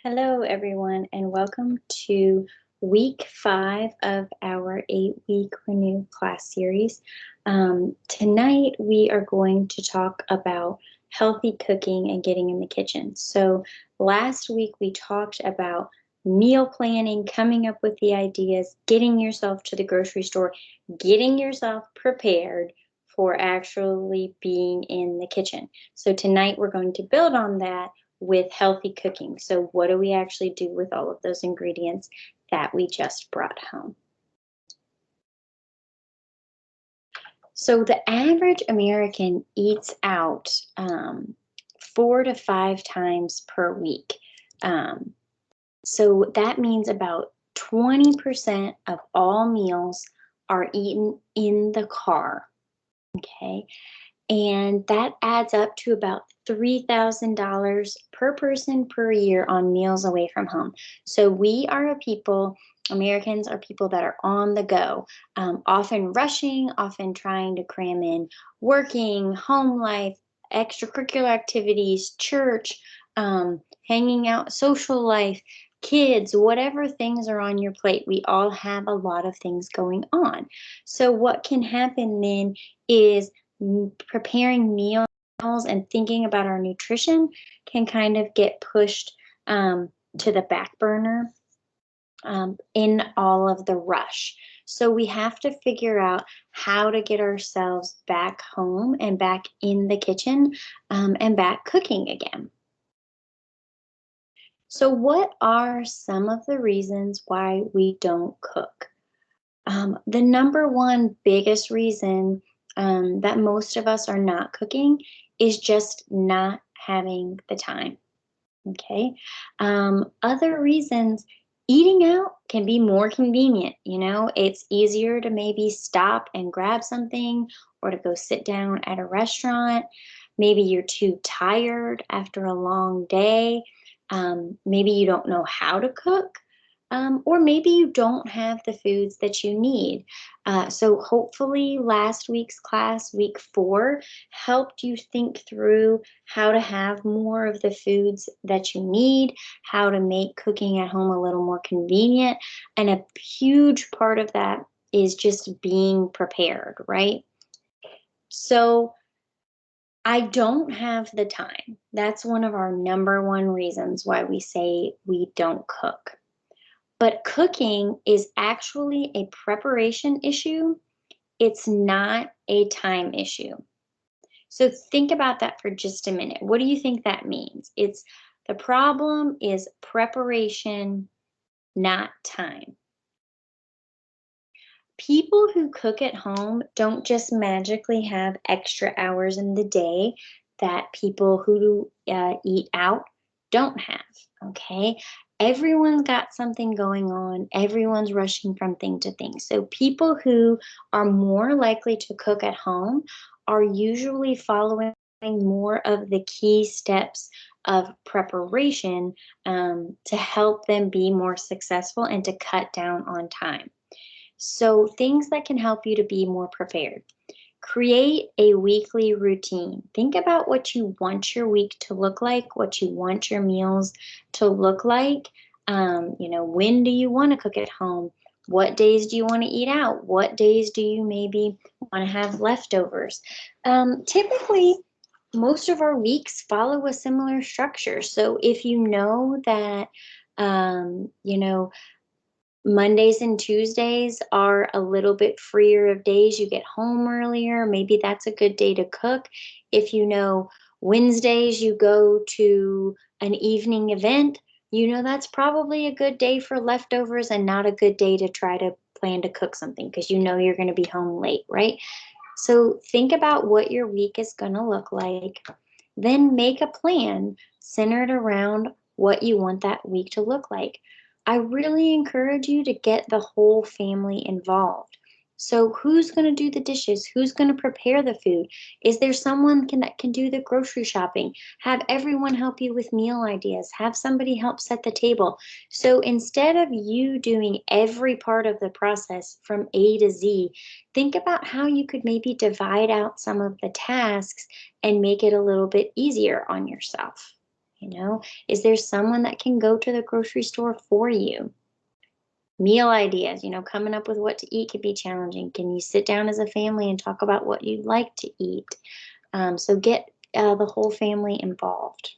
Hello, everyone, and welcome to week 5 of our 8-week Renew class series. Tonight, we are going to talk about healthy cooking and getting in the kitchen. So, last week we talked about meal planning, coming up with the ideas, getting yourself to the grocery store, getting yourself prepared for actually being in the kitchen. So, tonight we're going to build on that with healthy cooking. So, what do we actually do with all of those ingredients that we just brought home? So, the average American eats out 4 to 5 times per week. Um, so, that means about 20% of all meals are eaten in the car. Okay. And that adds up to about $3,000 per person per year on meals away from home. So we are a people, Americans are people that are on the go, often rushing, often trying to cram in working, home life, extracurricular activities, church, hanging out, social life, kids, whatever things are on your plate. We all have a lot of things going on. So what can happen then is preparing meals and thinking about our nutrition can kind of get pushed um, to the back burner in all of the rush. So we have to figure out how to get ourselves back home and back in the kitchen and back cooking again. So, what are some of the reasons why we don't cook? The number one biggest reason that most of us are not cooking is just not having the time. Okay. Other reasons, eating out can be more convenient. It's easier to maybe stop and grab something or to go sit down at a restaurant. Maybe you're too tired after a long day. Maybe you don't know how to cook. Or maybe you don't have the foods that you need. So, hopefully, last week's class, week 4, helped you think through how to have more of the foods that you need, how to make cooking at home a little more convenient. And a huge part of that is just being prepared, right? So, I don't have the time. That's one of our number one reasons why we say we don't cook. But cooking is actually a preparation issue. It's not a time issue. So think about that for just a minute. What do you think that means? It's the problem is preparation, not time. People who cook at home don't just magically have extra hours in the day that people who eat out don't have. Okay. Everyone's got something going on. Everyone's rushing from thing to thing. So people who are more likely to cook at home are usually following more of the key steps of preparation to help them be more successful and to cut down on time. So, things that can help you to be more prepared. Create a weekly routine. Think about what you want your week to look like, what you want your meals to look like. When do you want to cook at home? What days do you want to eat out? What days do you maybe want to have leftovers? Typically, most of our weeks follow a similar structure. So if you know that, um, you know, Mondays and Tuesdays are a little bit freer of days. You get home earlier. Maybe that's a good day to cook. If you know Wednesdays you go to an evening event, that's probably a good day for leftovers and not a good day to try to plan to cook something because you're going to be home late, right? So think about what your week is going to look like. Then make a plan centered around what you want that week to look like. I really encourage you to get the whole family involved. So, who's going to do the dishes? Who's going to prepare the food? Is there someone that can do the grocery shopping? Have everyone help you with meal ideas. Have somebody help set the table. So, instead of you doing every part of the process from A to Z, think about how you could maybe divide out some of the tasks and make it a little bit easier on yourself. You know, is there someone that can go to the grocery store for you? Meal ideas, coming up with what to eat can be challenging. Can you sit down as a family and talk about what you'd like to eat? So get the whole family involved.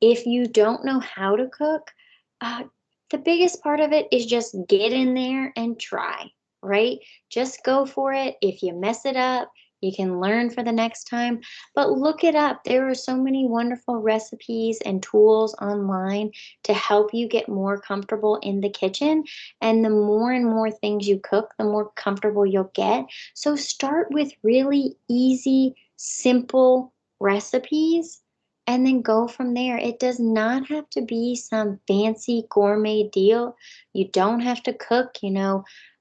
If you don't know how to cook, uh, the biggest part of it is just get in there and try, right? Just go for it. If you mess it up, you can learn for the next time, but look it up. There are so many wonderful recipes and tools online to help you get more comfortable in the kitchen. And the more and more things you cook, the more comfortable you'll get. So start with really easy, simple recipes and then go from there. It does not have to be some fancy gourmet deal. You don't have to cook,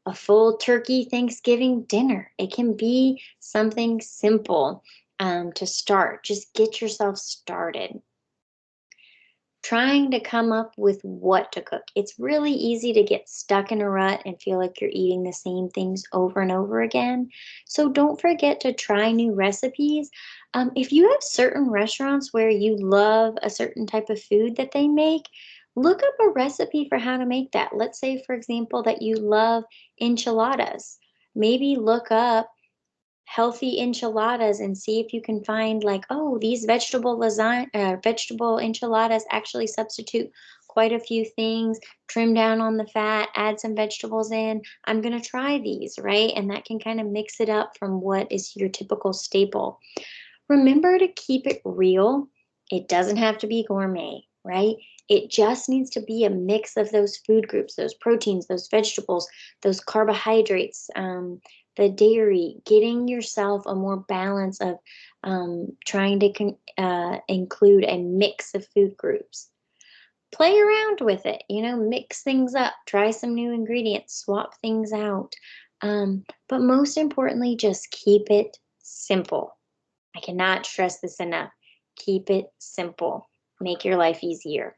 a full turkey Thanksgiving dinner. It can be something simple to start. Just get yourself started. Trying to come up with what to cook. It's really easy to get stuck in a rut and feel like you're eating the same things over and over again. So don't forget to try new recipes. If you have certain restaurants where you love a certain type of food that they make, look up a recipe for how to make that. Let's say, for example, that you love enchiladas. Maybe look up healthy enchiladas and see if you can find like, oh, these vegetable enchiladas actually substitute quite a few things. Trim down on the fat, add some vegetables in. I'm going to try these, right? And that can kind of mix it up from what is your typical staple. Remember to keep it real. It doesn't have to be gourmet, right? It just needs to be a mix of those food groups, those proteins, those vegetables, those carbohydrates, the dairy, getting yourself a more balance of trying to include a mix of food groups. Play around with it, mix things up, try some new ingredients, swap things out. But most importantly, just keep it simple. I cannot stress this enough. Keep it simple. Make your life easier.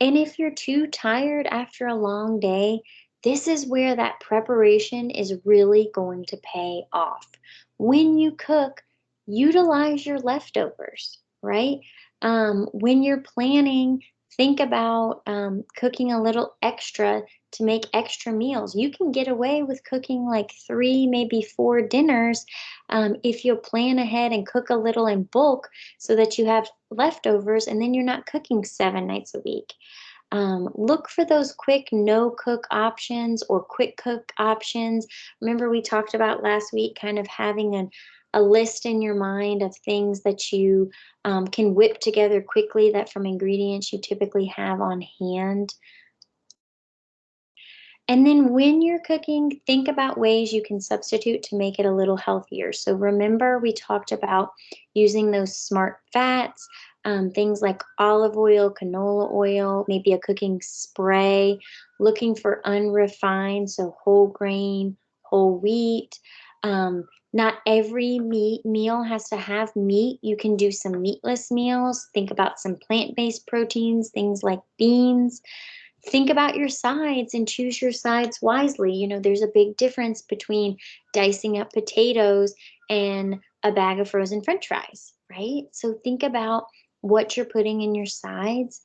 And if you're too tired after a long day, this is where that preparation is really going to pay off. When you cook, utilize your leftovers, right? When you're planning, think about cooking a little extra to make extra meals. You can get away with cooking like 3, maybe 4 dinners if you plan ahead and cook a little in bulk so that you have leftovers and then you're not cooking 7 nights a week. Look for those quick no cook options or quick cook options. Remember, we talked about last week kind of having a list in your mind of things that you can whip together quickly that from ingredients you typically have on hand. And then when you're cooking, think about ways you can substitute to make it a little healthier. So remember, we talked about using those smart fats, things like olive oil, canola oil, maybe a cooking spray, looking for unrefined, so whole grain, whole wheat. Not every meal has to have meat. You can do some meatless meals. Think about some plant-based proteins, things like beans. Think about your sides and choose your sides wisely. There's a big difference between dicing up potatoes and a bag of frozen french fries, right? So think about what you're putting in your sides.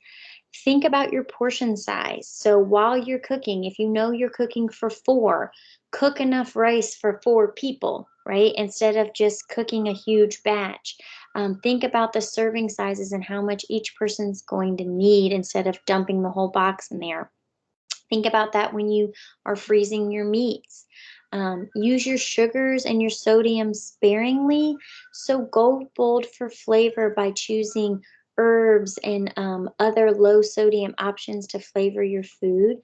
Think about your portion size. So while you're cooking, if you know you're cooking for 4, cook enough rice for 4 people, right? Instead of just cooking a huge batch. Think about the serving sizes and how much each person's going to need instead of dumping the whole box in there. Think about that when you are freezing your meats. Use your sugars and your sodium sparingly. So go bold for flavor by choosing herbs and other low sodium options to flavor your food.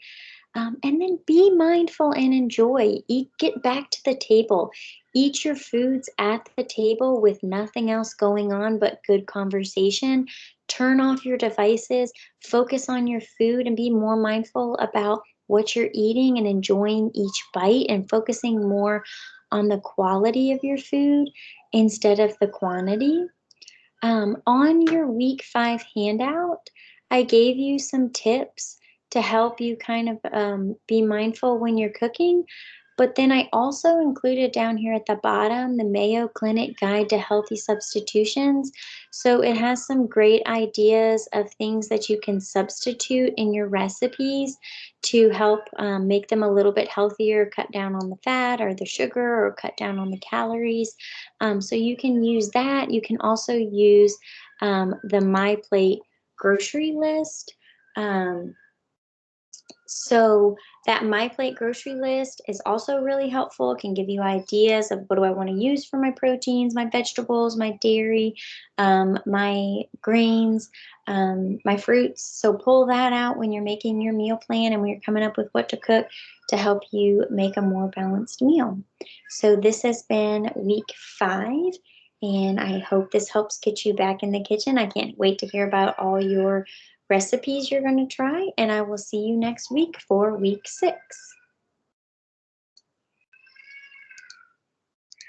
And then be mindful and enjoy. Eat, get back to the table. Eat your foods at the table with nothing else going on but good conversation. Turn off your devices, focus on your food, and be more mindful about what you're eating and enjoying each bite and focusing more on the quality of your food instead of the quantity. On your week 5 handout, I gave you some tips to help you kind of be mindful when you're cooking. But then I also included down here at the bottom the Mayo Clinic Guide to Healthy Substitutions. So it has some great ideas of things that you can substitute in your recipes to help make them a little bit healthier, cut down on the fat or the sugar, or cut down on the calories. So you can use that. You can also use the My Plate grocery list. Um, so that My Plate grocery list is also really helpful. It can give you ideas of what do I want to use for my proteins, my vegetables, my dairy, my grains, my fruits. So pull that out when you're making your meal plan and when you're coming up with what to cook to help you make a more balanced meal. So this has been week 5. And I hope this helps get you back in the kitchen. I can't wait to hear about all your recipes you're going to try, and I will see you next week for week 6.